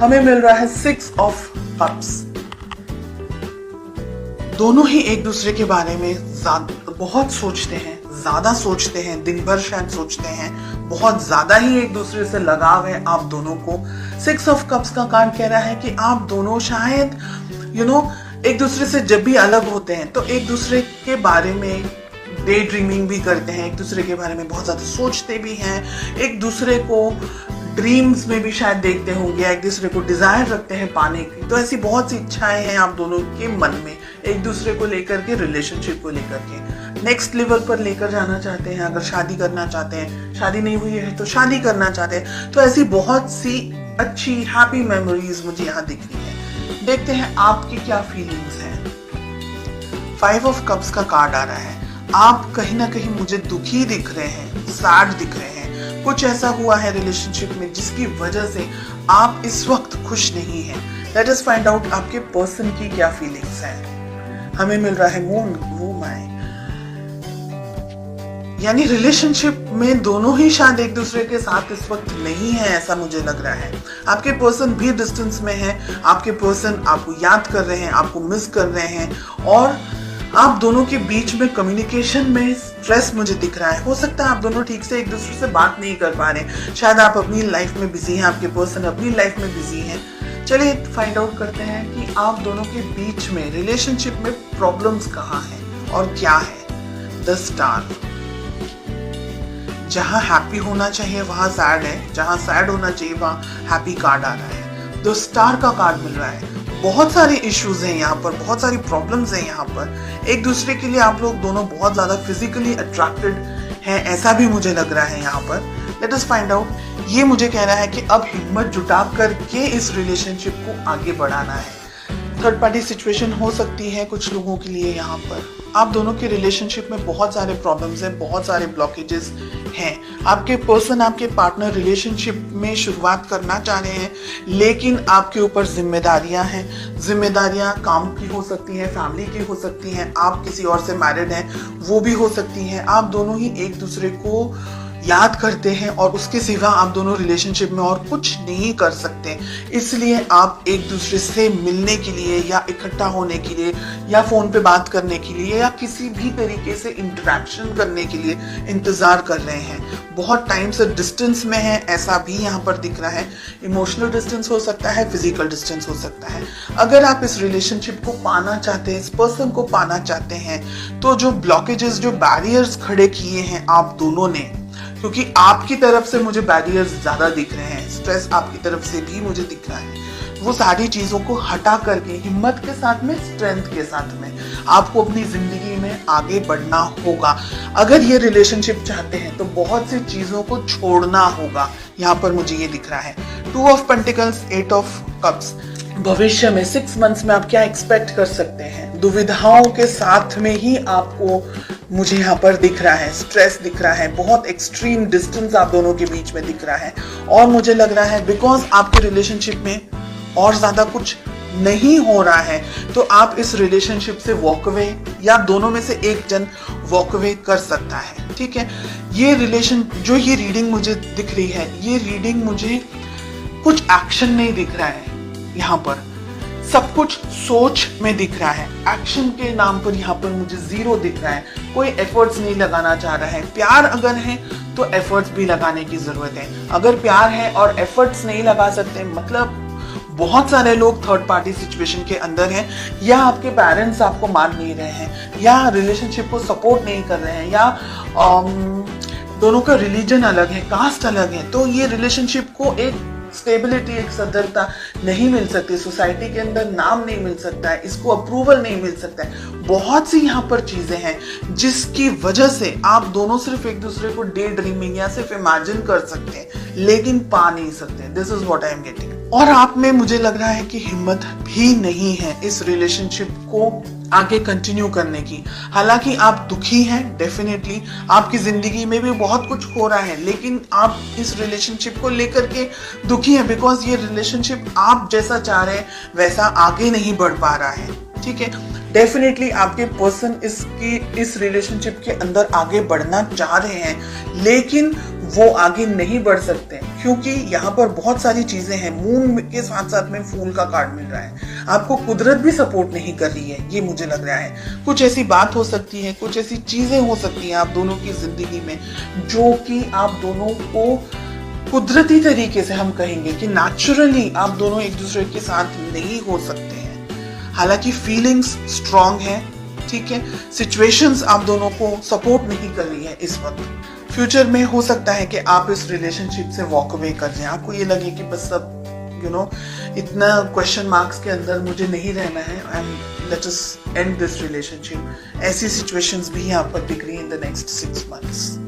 हमें मिल रहा है 6 ऑफ कप्स। दोनों ही एक दूसरे के बारे में बहुत सोचते हैं, ज्यादा सोचते हैं, दिन भर शायद सोचते हैं, बहुत ज्यादा ही एक दूसरे से लगाव है आप दोनों को। 6 ऑफ कप्स का कार्ड कह रहा है कि आप दोनों शायद एक दूसरे से जब भी अलग होते हैं तो एक दूसरे के बारे में डे ड्रीमिंग भी करते हैं, एक दूसरे के बारे में बहुत ज्यादा सोचते भी हैं, एक दूसरे को ड्रीम्स में भी शायद देखते होंगे, एक दूसरे को डिजायर रखते हैं पाने की। तो ऐसी बहुत सी इच्छाएं हैं आप दोनों के मन में एक दूसरे को लेकर के, रिलेशनशिप को लेकर के नेक्स्ट लेवल पर लेकर जाना चाहते हैं। अगर शादी करना चाहते हैं, शादी नहीं हुई है तो शादी करना चाहते हैं। तो ऐसी बहुत सी अच्छी हैप्पी मेमोरीज मुझे यहाँ दिख रही है। देखते हैं आपकी क्या फीलिंग्स हैं। 5 ऑफ कप्स का कार्ड आ रहा है। आप कहीं ना कहीं मुझे दुखी दिख रहे हैं, सैड दिख रहे हैं। कुछ ऐसा हुआ है रिलेशनशिप में जिसकी वजह से आप इस वक्त खुश नहीं हैं। लेट अस फाइंड आउट आपके पर्सन की क्या फीलिंग्स हैं। हमें मिल रहा है मून, वो माय, यानी रिलेशनशिप में दोनों ही शायद एक दूसरे के साथ इस वक्त नहीं है, ऐसा मुझे लग रहा है। आपके पर्सन भी डिस्टेंस में है, आपके पर्सन आपको याद कर रहे हैं, आपको मिस कर रहे हैं, और आप दोनों के बीच में कम्युनिकेशन में स्ट्रेस मुझे दिख रहा है। हो सकता है आप दोनों ठीक से एक दूसरे से बात नहीं कर पा रहे, शायद आप अपनी लाइफ में बिजी हैं, आपके पर्सन अपनी लाइफ में बिजी हैं। चलिए फाइंड आउट करते हैं कि आप दोनों के बीच में रिलेशनशिप में प्रॉब्लम्स कहाँ हैं और क्या है। द स्टार, जहां हैप्पी होना चाहिए वहां सैड है, जहां सैड होना चाहिए वहां हैप्पी कार्ड आ रहा है। द स्टार का कार्ड मिल रहा है। बहुत सारे इश्यूज हैं यहाँ पर, बहुत सारी प्रॉब्लम्स हैं यहाँ पर। एक दूसरे के लिए आप लोग दोनों बहुत ज्यादा फिजिकली अट्रैक्टेड हैं, ऐसा भी मुझे लग रहा है यहाँ पर। Let us find out. ये मुझे कह रहा है कि अब हिम्मत जुटा करके इस रिलेशनशिप को आगे बढ़ाना है। थर्ड पार्टी सिचुएशन हो सकती है कुछ लोगों के लिए यहाँ पर। आप दोनों के रिलेशनशिप में बहुत सारे प्रॉब्लम्स हैं, बहुत सारे ब्लॉकेजेस हैं। आपके पर्सन, आपके पार्टनर रिलेशनशिप में शुरुआत करना चाह रहे हैं, लेकिन आपके ऊपर जिम्मेदारियां हैं। जिम्मेदारियां काम की हो सकती हैं, फैमिली की हो सकती हैं, आप किसी और से मैरिड हैं वो भी हो सकती हैं। आप दोनों ही एक दूसरे को याद करते हैं और उसके सिवा आप दोनों रिलेशनशिप में और कुछ नहीं कर सकते। इसलिए आप एक दूसरे से मिलने के लिए या इकट्ठा होने के लिए या फोन पे बात करने के लिए या किसी भी तरीके से इंटरेक्शन करने के लिए इंतजार कर रहे हैं। बहुत टाइम से डिस्टेंस में है, ऐसा भी यहाँ पर दिख रहा है। इमोशनल डिस्टेंस हो सकता है, फिजिकल डिस्टेंस हो सकता है। अगर आप इस रिलेशनशिप को पाना चाहते हैं, इस पर्सन को पाना चाहते हैं, तो जो ब्लॉकेजेस, जो बैरियर्स खड़े किए हैं आप दोनों ने, क्योंकि आपकी तरफ से मुझे बैरियर्स ज्यादा दिख रहे हैं, स्ट्रेस आपकी तरफ से भी मुझे दिख रहा है, वो सारी चीजों को हटा करके हिम्मत के साथ में, स्ट्रेंथ के साथ में आपको अपनी जिंदगी में आगे बढ़ना होगा। अगर ये रिलेशनशिप चाहते हैं तो बहुत सी चीजों को छोड़ना होगा। यहाँ पर मुझे ये दिख रहा है। 2 ऑफ पेंटिकल्स, 8 ऑफ कप्स। भविष्य में 6 मंथ्स में आप क्या एक्सपेक्ट कर सकते हैं। दुविधाओं के साथ में ही आपको मुझे यहाँ पर दिख रहा है, स्ट्रेस दिख रहा है, बहुत एक्सट्रीम डिस्टेंस आप दोनों के बीच में दिख रहा है। और मुझे लग रहा है बिकॉज आपके रिलेशनशिप में और ज्यादा कुछ नहीं हो रहा है, तो आप इस रिलेशनशिप से वॉक अवे, या दोनों में से एक जन वॉक अवे कर सकता है। ठीक है, ये रिलेशन, जो ये रीडिंग मुझे दिख रही है, ये रीडिंग मुझे कुछ एक्शन नहीं दिख रहा है। यहाँ पर सब कुछ सोच में दिख रहा है, एक्शन के नाम पर यहाँ पर मुझे 0 दिख रहा है। कोई एफर्ट्स नहीं लगाना चाह रहा है। प्यार अगर है तो एफर्ट्स भी लगाने की जरूरत है। अगर प्यार है और एफर्ट्स नहीं लगा सकते, मतलब बहुत सारे लोग थर्ड पार्टी सिचुएशन के अंदर हैं, या आपके पेरेंट्स आपको मान नहीं रहे हैं, या रिलेशनशिप को सपोर्ट नहीं कर रहे हैं, या दोनों का रिलीजन अलग है, कास्ट अलग है, तो ये रिलेशनशिप को एक स्टेबिलिटी, एक सदरता नहीं मिल सकती, सोसाइटी के अंदर नाम नहीं मिल सकता है, इसको अप्रूवल नहीं मिल सकता है। बहुत सी यहाँ पर चीजें हैं जिसकी वजह से आप दोनों सिर्फ एक दूसरे को डे ड्रीमिंग या सिर्फ इमेजिन कर सकते हैं, लेकिन पा नहीं सकते। This is what I am getting. और आप में मुझे लग रहा है कि हिम्मत भी नहीं है इस रिलेशनशिप को आगे कंटिन्यू करने की। हालांकि आप दुखी हैं, डेफिनेटली आपकी जिंदगी में भी बहुत कुछ हो रहा है, लेकिन आप इस रिलेशनशिप को लेकर के दुखी हैं बिकॉज ये रिलेशनशिप आप जैसा चाह रहे हैं वैसा आगे नहीं बढ़ पा रहा है। ठीक है, डेफिनेटली आपके पर्सन इस रिलेशनशिप के अंदर आगे बढ़ना चाह रहे हैं, लेकिन वो आगे नहीं बढ़ सकते, क्योंकि यहाँ पर बहुत सारी चीजें हैं। मून के साथ साथ में फूल का कार्ड मिल रहा है। आपको कुदरत भी सपोर्ट नहीं कर रही है, ये मुझे लग रहा है। कुछ ऐसी बात हो सकती है, कुछ ऐसी चीजें हो सकती हैं आप दोनों की जिंदगी में, जो कि आप दोनों को कुदरती तरीके से, हम कहेंगे कि नेचुरली आप दोनों एक दूसरे के साथ नहीं हो सकते हैं। हालांकि फीलिंग्स स्ट्रांग है, ठीक है। सिचुएशंस आप दोनों को सपोर्ट नहीं कर रही है इस वक्त। फ्यूचर में हो सकता है कि आप इस रिलेशनशिप से वॉक अवे कर जाएं। आपको ये लगे कि बस सब इतना क्वेश्चन मार्क्स के अंदर मुझे नहीं रहना है, and let us and this relationship. ऐसी सिचुएशंस भी यहाँ पर दिख रही है इन द नेक्स्ट 6 months।